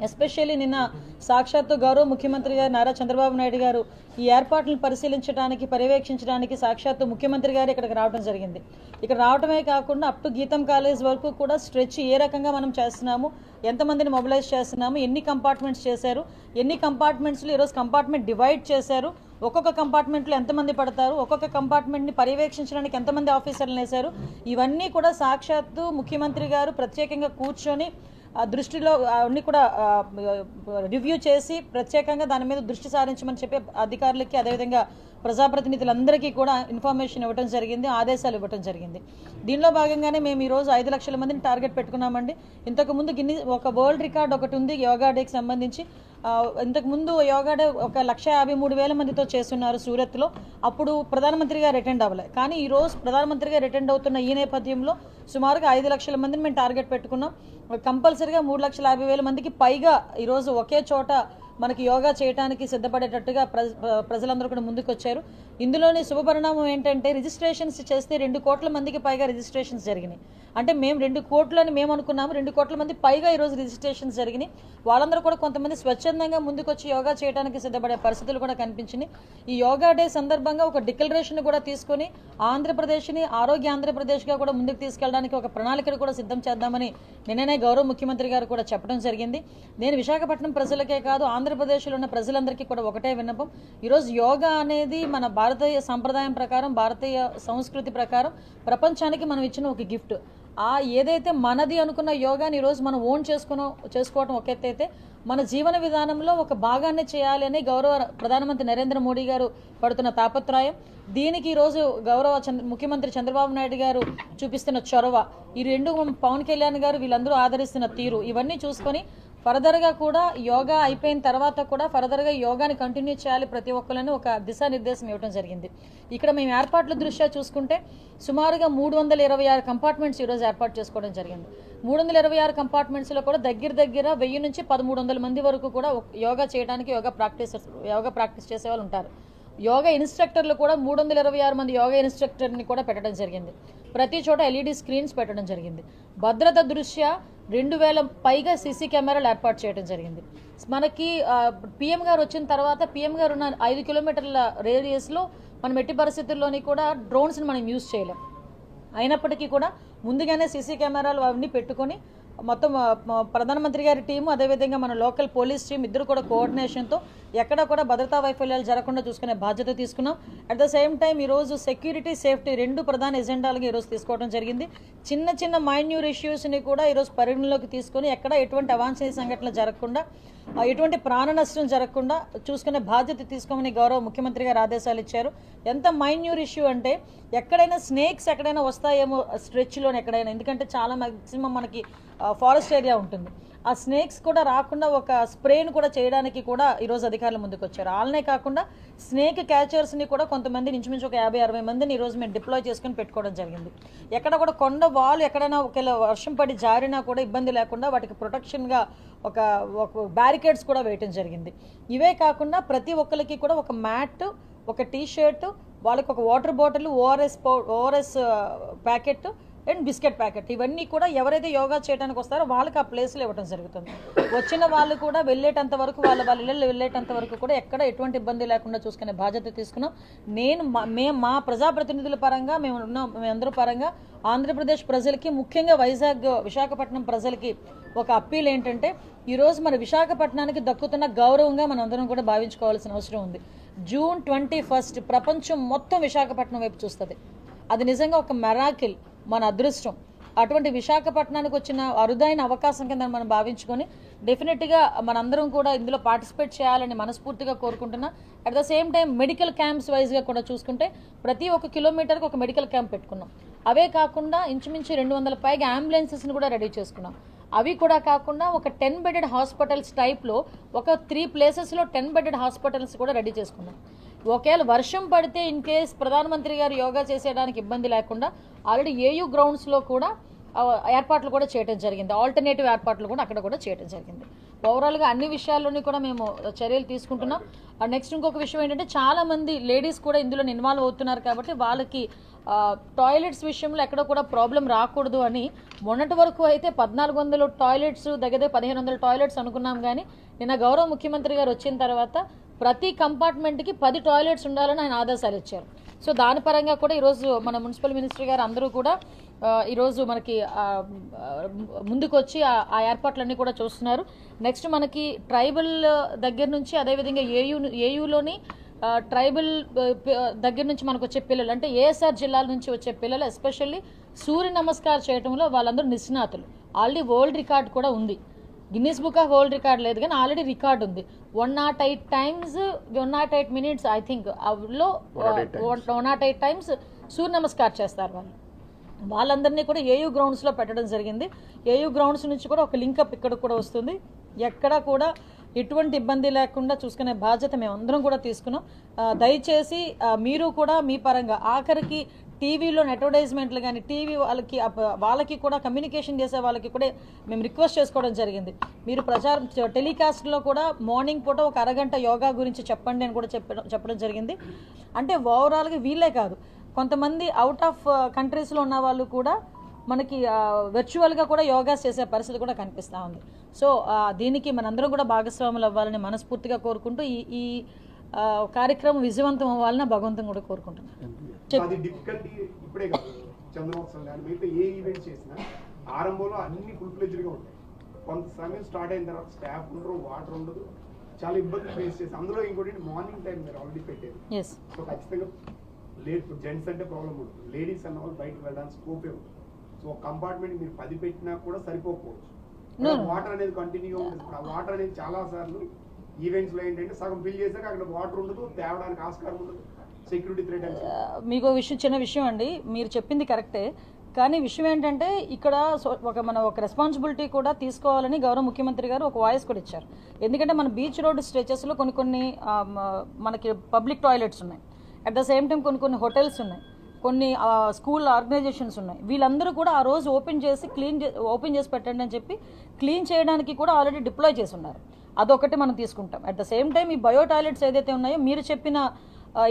Especially నిన్న సాక్షాత్తు గౌరవ ముఖ్యమంత్రి గారు నారా చంద్రబాబు నాయుడు గారు ఈ ఏర్పాట్లను పరిశీలించడానికి పర్యవేక్షించడానికి సాక్షాత్తు ముఖ్యమంత్రి గారు ఇక్కడికి రావడం జరిగింది. ఇక్కడ రావడమే కాకుండా అప్ టు గీతం కాలేజ్ వరకు కూడా స్ట్రెచ్ ఏ రకంగా మనం చేస్తున్నాము, ఎంతమందిని మొబిలైజ్ చేస్తున్నాము, ఎన్ని కంపార్ట్మెంట్స్ చేశారు, ఎన్ని కంపార్ట్మెంట్స్లో ఈరోజు కంపార్ట్మెంట్ డివైడ్ చేశారు, ఒక్కొక్క కంపార్ట్మెంట్లో ఎంతమంది పడతారు, ఒక్కొక్క కంపార్ట్మెంట్ని పర్యవేక్షించడానికి ఎంతమంది ఆఫీసర్లు వేశారు, ఇవన్నీ కూడా సాక్షాత్తు ముఖ్యమంత్రి గారు ప్రత్యేకంగా కూర్చొని దృష్టిలో అన్ని కూడా రివ్యూ చేసి ప్రత్యేకంగా దాని మీద దృష్టి సారించమని చెప్పి అధికారులకి అదేవిధంగా ప్రజాప్రతినిధులందరికీ కూడా ఇన్ఫర్మేషన్ ఇవ్వడం జరిగింది, ఆదేశాలు ఇవ్వడం జరిగింది. దీనిలో భాగంగానే మేము ఈరోజు 5 లక్షల మందిని టార్గెట్ పెట్టుకున్నామండి. ఇంతకుముందు ఒక వరల్డ్ రికార్డ్ ఒకటి ఉంది యోగా డేకి సంబంధించి. ఇంతకుముందు యోగా డే 1,53,000 మందితో చేస్తున్నారు సూరత్లో. అప్పుడు ప్రధానమంత్రి గారు అటెండ్ అవ్వలేదు. కానీ ఈరోజు ప్రధానమంత్రి గారు అటెండ్ అవుతున్న ఈ నేపథ్యంలో సుమారుగా 5 లక్షల మందిని మేము టార్గెట్ పెట్టుకున్నాం. కంపల్సరీగా 3,50,000 మందికి పైగా ఈరోజు ఒకే చోట మనకి యోగా చేయడానికి సిద్ధపడేటట్టుగా ప్రజలందరూ కూడా ముందుకు వచ్చారు. ఇందులోని శుభపరిణామం ఏంటంటే రిజిస్ట్రేషన్స్ చేస్తే 2 కోట్ల మందికి పైగా రిజిస్ట్రేషన్స్ జరిగినాయి. అంటే మేము 2 కోట్లని మేము అనుకున్నాము, 2 కోట్ల మంది పైగా ఈరోజు రిజిస్ట్రేషన్స్ జరిగినాయి. వాళ్ళందరూ కూడా కొంతమంది స్వచ్ఛందంగా ముందుకు వచ్చి యోగా చేయడానికి సిద్ధపడే పరిస్థితులు కూడా కనిపించినాయి. ఈ యోగా డే సందర్భంగా ఒక డిక్లరేషన్ కూడా తీసుకొని ఆంధ్రప్రదేశ్ని ఆరోగ్య ఆంధ్రప్రదేశ్గా కూడా ముందుకు తీసుకెళ్ళడానికి ఒక ప్రణాళికను కూడా సిద్ధం చేద్దామని నిన్ననే గౌరవ ముఖ్యమంత్రి గారు కూడా చెప్పడం జరిగింది. నేను విశాఖపట్నం ప్రజలకే కాదు ఆంధ్రప్రదేశ్లో ఉన్న ప్రజలందరికీ కూడా ఒకటే విన్నపం, ఈరోజు యోగా అనేది మన భారతీయ సంప్రదాయం ప్రకారం, భారతీయ సంస్కృతి ప్రకారం ప్రపంచానికి మనం ఇచ్చిన ఒక గిఫ్ట్. ఏదైతే మనది అనుకున్న యోగాని ఈరోజు మనం ఓన్ చేసుకోవడం ఒక ఎత్తు అయితే, మన జీవన విధానంలో ఒక భాగాన్ని చేయాలి అని గౌరవ ప్రధానమంత్రి నరేంద్ర మోడీ గారు పడుతున్న తాపత్రయం, దీనికి ఈరోజు గౌరవ ముఖ్యమంత్రి చంద్రబాబు నాయుడు గారు చూపిస్తున్న చొరవ, ఈ రెండు పవన్ కళ్యాణ్ గారు వీళ్ళందరూ ఆదరిస్తున్న తీరు, ఇవన్నీ చూసుకొని ఫర్దర్గా కూడా యోగా అయిపోయిన తర్వాత కూడా ఫర్దర్గా యోగాని కంటిన్యూ చేయాలి ప్రతి ఒక్కరిని ఒక దిశానిర్దేశం ఇవ్వడం జరిగింది. ఇక్కడ మేము ఏర్పాట్ల దృష్ట్యా చూసుకుంటే సుమారుగా 326 కంపార్ట్మెంట్స్ ఈరోజు ఏర్పాటు చేసుకోవడం జరిగింది. 326 కంపార్ట్మెంట్స్లో కూడా దగ్గర 1000 నుంచి 1300 మంది వరకు కూడా యోగా చేయడానికి యోగా ప్రాక్టీస్ చేసే వాళ్ళు ఉంటారు. యోగా ఇన్స్ట్రక్టర్లు కూడా 326 మంది యోగా ఇన్స్ట్రక్టర్ని కూడా పెట్టడం జరిగింది. ప్రతి చోట LED స్క్రీన్స్ పెట్టడం జరిగింది. భద్రత దృష్ట్యా 2000 పైగా సీసీ కెమెరాలు ఏర్పాటు చేయడం జరిగింది. మనకి PM గారు వచ్చిన తర్వాత PM గారు ఉన్న 5 కిలోమీటర్ల రేడియస్లో మనం ఎట్టి పరిస్థితుల్లోని కూడా డ్రోన్స్ని మనం యూజ్ చేయలేం. అయినప్పటికీ కూడా ముందుగానే సీసీ కెమెరాలు అవన్నీ పెట్టుకొని మొత్తం ప్రధానమంత్రి గారి టీము అదేవిధంగా మన లోకల్ పోలీస్ టీం ఇద్దరు కూడా కోఆర్డినేషన్తో ఎక్కడ కూడా భద్రతా వైఫల్యాలు జరగకుండా చూసుకునే బాధ్యత తీసుకున్నాం. అట్ ద సేమ్ టైం ఈరోజు సెక్యూరిటీ, సేఫ్టీ 2 ప్రధాన ఎజెండాలుగా ఈరోజు తీసుకోవడం జరిగింది. చిన్న మైన్యూర్ ఇష్యూస్ని కూడా ఈరోజు పరిగణలోకి తీసుకొని ఎక్కడ ఎటువంటి అవాంఛనీయ సంఘటనలు జరగకుండా, ఎటువంటి ప్రాణ నష్టం జరగకుండా చూసుకునే బాధ్యత తీసుకోమని గౌరవ ముఖ్యమంత్రి గారు ఆదేశాలు ఇచ్చారు. ఎంత మైన్యూర్ ఇష్యూ అంటే ఎక్కడైనా స్నేక్స్ ఎక్కడైనా వస్తాయేమో స్ట్రెచ్లోనే ఎక్కడైనా, ఎందుకంటే చాలా మ్యాక్సిమం మనకి ఫారెస్ట్ ఏరియా ఉంటుంది. ఆ స్నేక్స్ కూడా రాకుండా ఒక స్ప్రేను కూడా చేయడానికి కూడా ఈరోజు అధికారులు ముందుకు వచ్చారు. వాళ్ళనే కాకుండా స్నేక్ క్యాచర్స్ని కూడా కొంతమంది ఇంచుమించు ఒక 50-60 మందిని ఈరోజు మేము డిప్లాయ్ చేసుకుని పెట్టుకోవడం జరిగింది. ఎక్కడ కూడా కొండ వాళ్ళు ఎక్కడైనా ఒకవేళ వర్షం పడి జారినా కూడా ఇబ్బంది లేకుండా వాటికి ప్రొటెక్షన్గా ఒక బ్యారికేడ్స్ కూడా వేయటం జరిగింది. ఇవే కాకుండా ప్రతి ఒక్కరికి కూడా ఒక మ్యాట్, ఒక టీ-షర్టు, వాళ్ళకి ఒక water bottle, ORS packet and biscuit packet, ఇవన్నీ కూడా ఎవరైతే యోగా చేయడానికి వస్తారో వాళ్ళకి ఆ ప్లేస్లో ఇవ్వడం జరుగుతుంది. వచ్చిన వాళ్ళు కూడా వెళ్ళేటంత వరకు వాళ్ళ ఇళ్ళల్లో వెళ్ళేటంత వరకు కూడా ఎక్కడ ఎటువంటి ఇబ్బంది లేకుండా చూసుకునే బాధ్యత తీసుకున్నాం. మేము మా ప్రజాప్రతినిధుల పరంగా మేమందరూ పరంగా ఆంధ్రప్రదేశ్ ప్రజలకి, ముఖ్యంగా విశాఖపట్నం ప్రజలకి ఒక అప్పీల్ ఏంటంటే, ఈరోజు మన విశాఖపట్నానికి దక్కుతున్న గౌరవంగా మనం అందరం కూడా భావించుకోవాల్సిన అవసరం ఉంది. జూన్ 21 ప్రపంచం మొత్తం విశాఖపట్నం వైపు చూస్తుంది. అది నిజంగా ఒక మెరాకిల్, మన అదృష్టం. అటువంటి విశాఖపట్నానికి వచ్చిన అరుదైన అవకాశం కింద మనం భావించుకొని డెఫినెట్గా మనందరం కూడా ఇందులో పార్టిసిపేట్ చేయాలని మనస్ఫూర్తిగా కోరుకుంటున్నా. At the same time medical camps వైజ్గా కూడా చూసుకుంటే ప్రతి 1 కిలోమీటర్కి ఒక మెడికల్ క్యాంప్ పెట్టుకున్నాం. అవే కాకుండా ఇంచుమించు 200 పైగా అంబులెన్సెస్ని కూడా రెడీ చేసుకున్నాం. అవి కూడా కాకుండా ఒక 10 బెడెడ్ హాస్పిటల్స్ టైప్లో ఒక 3 ప్లేసెస్లో 10 బెడెడ్ హాస్పిటల్స్ కూడా రెడీ చేసుకున్నాం. ఒకవేళ వర్షం పడితే ఇన్ కేస్ ప్రధానమంత్రి గారు యోగా చేసేయడానికి ఇబ్బంది లేకుండా ఆల్రెడీ AU గ్రౌండ్స్లో కూడా ఏర్పాట్లు కూడా చేయడం జరిగింది. ఆల్టర్నేటివ్ ఏర్పాట్లు కూడా అక్కడ కూడా చేయడం జరిగింది. ఓవరాల్గా అన్ని విషయాల్లోని కూడా మేము చర్యలు తీసుకుంటున్నాం. నెక్స్ట్ ఇంకొక విషయం ఏంటంటే చాలా మంది లేడీస్ కూడా ఇందులో ఇన్వాల్వ్ అవుతున్నారు కాబట్టి వాళ్ళకి టాయిలెట్స్ విషయంలో ఎక్కడ కూడా ప్రాబ్లం రాకూడదు అని మొన్నటి వరకు అయితే 1400 టాయిలెట్స్ దగ్గర 1500 టాయిలెట్స్ అనుకున్నాం. కానీ నిన్న గౌరవ ముఖ్యమంత్రి గారు వచ్చిన తర్వాత ప్రతి కంపార్ట్మెంట్కి 10 టాయిలెట్స్ ఉండాలని ఆయన ఆదేశాలు ఇచ్చారు. సో దాని పరంగా కూడా ఈరోజు మన మున్సిపల్ మినిస్టర్ గారు అందరూ కూడా ఈరోజు మనకి ముందుకొచ్చి ఆ ఏర్పాట్లన్నీ కూడా చూస్తున్నారు. నెక్స్ట్ మనకి ట్రైబల్ దగ్గర నుంచి అదేవిధంగా ఏయూలోని ట్రైబల్ దగ్గర నుంచి మనకు వచ్చే పిల్లలు అంటే ఏఎస్ఆర్ జిల్లాల నుంచి వచ్చే పిల్లలు ఎస్పెషల్లీ సూర్య నమస్కారం చేయడంలో వాళ్ళందరూ నిష్ణాతులు. ఆల్రెడీ వరల్డ్ రికార్డ్ కూడా ఉంది. Guinness book of world record లేదు కానీ ఆల్రెడీ రికార్డ్ ఉంది. 108 టైమ్స్ 108 మినిట్స్ ఐ థింక్ లో 108 టైమ్స్ సూర్య నమస్కారం చేస్తారు వాళ్ళందరినీ కూడా ఏయూ గ్రౌండ్స్లో పెట్టడం జరిగింది. ఏయూ గ్రౌండ్స్ నుంచి కూడా ఒక లింకప్ ఇక్కడ కూడా వస్తుంది. ఎక్కడా కూడా ఎటువంటి ఇబ్బంది లేకుండా చూసుకునే బాధ్యత మేమందరం కూడా తీసుకున్నాం. దయచేసి మీరు కూడా మీ పరంగా ఆఖరికి టీవీలో అడ్వర్టైజ్మెంట్లు కానీ టీవీ వాళ్ళకి కూడా కమ్యూనికేషన్ చేసే వాళ్ళకి కూడా మేము రిక్వెస్ట్ చేసుకోవడం జరిగింది. మీరు టెలికాస్ట్లో కూడా మార్నింగ్ పూట ఒక అరగంట యోగా గురించి చెప్పండి అని కూడా చెప్పడం జరిగింది. అంటే ఓవరాల్గా వీళ్ళే కాదు, కొంతమంది అవుట్ ఆఫ్ కంట్రీస్లో ఉన్న వాళ్ళు కూడా మనకి వర్చువల్గా కూడా యోగాస్ చేసే పరిస్థితి కూడా కనిపిస్తూ ఉంది. సో దీనికి మనందరం కూడా భాగస్వాములు అవ్వాలని మనస్ఫూర్తిగా కోరుకుంటూ ఈ కార్యక్రమం విజయవంతం అవ్వాలని భగవంతుని కూడా కోరుకుంటున్నాను. అది డిఫికల్టీ ఇప్పుడే కాదు, చంద్రమోత్సవం కానీ మిగతా ఏ ఈవెంట్ చేసినా ఆరంభంలో అన్ని ఫుల్ ఫ్లెడ్జ్డ్గా ఉంటాయి. కొంత సమయం స్టార్ట్ అయిన తర్వాత స్టాఫ్ ఉండరు, వాటర్ ఉండదు, చాలా ఇబ్బందులు ఫేస్ చేసి అందులో ఇంకోటి మార్నింగ్ టైం మీరు ఆల్రెడీ పెట్టారు. సో ఖచ్చితంగా జెంట్స్ అంటే ప్రాబ్లం ఉంటుంది, లేడీస్ అన్న వాళ్ళు బయటకు వెళ్ళడానికి స్కోపే ఉంటుంది. సో కంపార్ట్మెంట్ మీరు 10 పెట్టినా కూడా సరిపోకపోవచ్చు. వాటర్ అనేది కంటిన్యూగా ఉంటుంది. ఆ వాటర్ అనేది చాలా సార్లు ఈవెంట్స్ లో ఏంటంటే సగం ఫిల్ చేశాక అక్కడ వాటర్ ఉండదు, తేవడానికి ఆస్కారం ఉండదు, సెక్యూరిటీ థ్రెట్ అని. మీకు విషయం చిన్న విషయం అండి, మీరు చెప్పింది కరెక్టే. కానీ విషయం ఏంటంటే ఇక్కడ ఒక రెస్పాన్సిబిలిటీ కూడా తీసుకోవాలని గౌరవ ముఖ్యమంత్రి గారు ఒక వాయిస్ కూడా ఇచ్చారు. ఎందుకంటే మన బీచ్ రోడ్ స్ట్రెచెస్లో కొన్ని మనకి పబ్లిక్ టాయిలెట్స్ ఉన్నాయి. అట్ ద సేమ్ టైం కొన్ని హోటల్స్ ఉన్నాయి, కొన్ని స్కూల్ ఆర్గనైజేషన్స్ ఉన్నాయి. వీళ్ళందరూ కూడా ఆ రోజు ఓపెన్ చేసి పెట్టండి అని చెప్పి క్లీన్ చేయడానికి కూడా ఆల్రెడీ డిప్లాయ్ చేసి ఉన్నారు. అదొకటి మనం తీసుకుంటాం. అట్ ద సేమ్ టైం ఈ బయో టాయిలెట్స్ ఏదైతే ఉన్నాయో మీరు చెప్పిన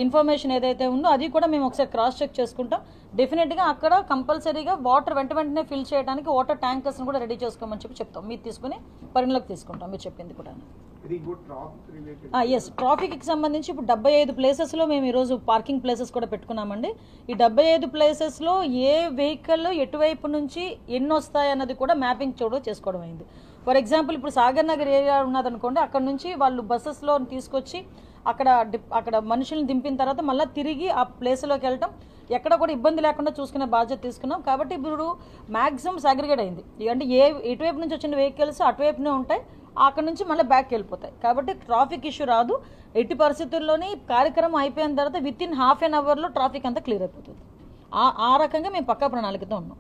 ఇన్ఫర్మేషన్ ఏదైతే ఉందో అది కూడా మేము ఒకసారి క్రాస్ చెక్ చేసుకుంటాం. డెఫినెట్గా అక్కడ కంపల్సరీగా వాటర్ వెంటనే ఫిల్ చేయడానికి వాటర్ ట్యాంకర్స్ని కూడా రెడీ చేసుకోమని చెప్తాం. మీరు తీసుకుని పరిగణలోకి తీసుకుంటాం మీరు చెప్పింది కూడా. ఎస్, ట్రాఫిక్కి సంబంధించి ఇప్పుడు 75 ప్లేసెస్లో మేము ఈరోజు పార్కింగ్ ప్లేసెస్ కూడా పెట్టుకున్నామండి. ఈ 75 ప్లేసెస్లో ఏ వెహికల్ ఎటువైపు నుంచి ఎన్ని వస్తాయన్నది కూడా మ్యాపింగ్ చేసుకోవడం అయింది. ఫర్ ఎగ్జాంపుల్ ఇప్పుడు సాగర్ నగర్ ఏరియా ఉన్నదనుకోండి, అక్కడ నుంచి వాళ్ళు బస్సెస్లో తీసుకొచ్చి అక్కడ మనుషుల్ని దింపిన తర్వాత మళ్ళీ తిరిగి ఆ ప్లేస్లోకి వెళ్ళటం ఎక్కడ కూడా ఇబ్బంది లేకుండా చూసుకునే బాధ్యత తీసుకున్నాం. కాబట్టి ఇప్పుడు మ్యాక్సిమం సాగ్రిగేట్ అయింది. అంటే ఎటువైపు నుంచి వచ్చిన వెహికల్స్ అటువైపునే ఉంటాయి, అక్కడ నుంచి మళ్ళీ బ్యాక్ వెళ్ళిపోతాయి. కాబట్టి ట్రాఫిక్ ఇష్యూ రాదు. ఎట్టి పరిస్థితుల్లోని కార్యక్రమం అయిపోయిన తర్వాత వితిన్ ½ an hourలో ట్రాఫిక్ అంతా క్లియర్ అయిపోతుంది. ఆ రకంగా మేము పక్కా ప్రణాళికతో ఉన్నాం.